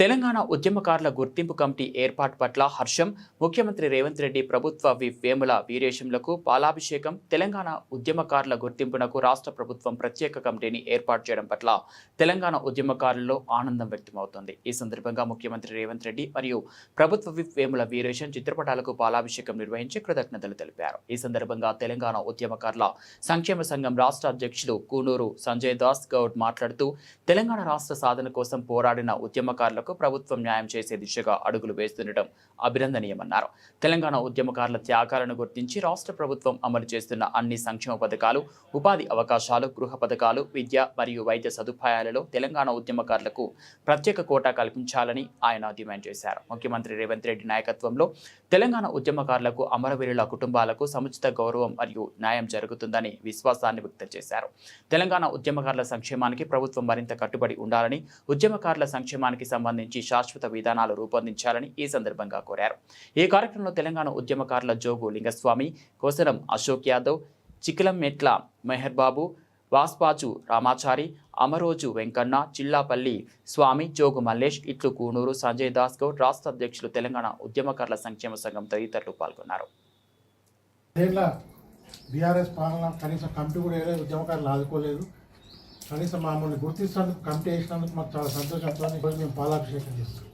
తెలంగాణ ఉద్యమకారుల గుర్తింపు కమిటీ ఏర్పాటు పట్ల హర్షం. ముఖ్యమంత్రి రేవంత్ రెడ్డి ప్రభుత్వ విప్ వేముల వీరేశంలకు పాలాభిషేకం. తెలంగాణ ఉద్యమకారుల గుర్తింపునకు రాష్ట్ర ప్రభుత్వం ప్రత్యేక కమిటీని ఏర్పాటు చేయడం పట్ల తెలంగాణ ఉద్యమకారుల్లో ఆనందం వ్యక్తమవుతోంది. ఈ సందర్భంగా ముఖ్యమంత్రి రేవంత్ రెడ్డి మరియు ప్రభుత్వ విప్ వేముల వీరేశం చిత్రపటాలకు పాలాభిషేకం నిర్వహించి కృతజ్ఞతలు తెలిపారు. ఈ సందర్భంగా తెలంగాణ ఉద్యమకారుల సంక్షేమ సంఘం రాష్ట్ర అధ్యక్షులు కూనూరు సంజయ్ దాస్ గౌడ్ మాట్లాడుతూ తెలంగాణ రాష్ట్ర సాధన కోసం పోరాడిన ఉద్యమకారులకు ప్రభుత్వం న్యాయం చేసే దిశగా అడుగులు వేస్తుండటం అభినందనీయమన్నారు. తెలంగాణ ఉద్యమకారుల త్యాగాలను గుర్తించి రాష్ట్ర ప్రభుత్వం అమలు చేస్తున్న అన్ని సంక్షేమ పథకాలు, ఉపాధి అవకాశాలు, గృహ పథకాలు, విద్య మరియు వైద్య సదుపాయాలలో తెలంగాణ ఉద్యమకారులకు ప్రత్యేక కోటా కల్పించాలని ఆయన డిమాండ్ చేశారు. ముఖ్యమంత్రి రేవంత్ రెడ్డి నాయకత్వంలో తెలంగాణ ఉద్యమకారులకు, అమరవీరుల కుటుంబాలకు సముచిత గౌరవం మరియు న్యాయం జరుగుతుందని విశ్వాసాన్ని వ్యక్తం చేశారు. తెలంగాణ ఉద్యమకారుల సంక్షేమానికి ప్రభుత్వం మరింత కట్టుబడి ఉండాలని, ఉద్యమకారుల సంక్షేమానికి సంబంధించి శాశ్వత విధానాలు రూపొందించాలని ఈ సందర్భంగా కోరారు. ఈ కార్యక్రమంలో తెలంగాణ ఉద్యమకారుల జోగు లింగస్వామి, కోసరం అశోక్ యాదవ్, చికిలం మెట్ల మెహర్ బాబు, వాస్పాజు రామాచారి, అమరోజు వెంకన్న, చిల్లాపల్లి స్వామి, జోగు మల్లేష్, ఇట్లు కూనూరు సంజయ్ దాస్ గౌడ్, రాష్ట్ర అధ్యక్షులు తెలంగాణ ఉద్యమకారుల సంక్షేమ సంఘం తదితరులు పాల్గొన్నారు. బీఆర్ఎస్ పాలన కనీసం కమిటీ కూడా వేయలేదు, ఉద్యమకారులు ఆదుకోలేదు. కనీసం మమ్మల్ని గుర్తిస్తున్నందుకు కమిటీ వేసినందుకు మాకు చాలా సంతోషంతో మేము పాలాభిషేకం చేస్తాం.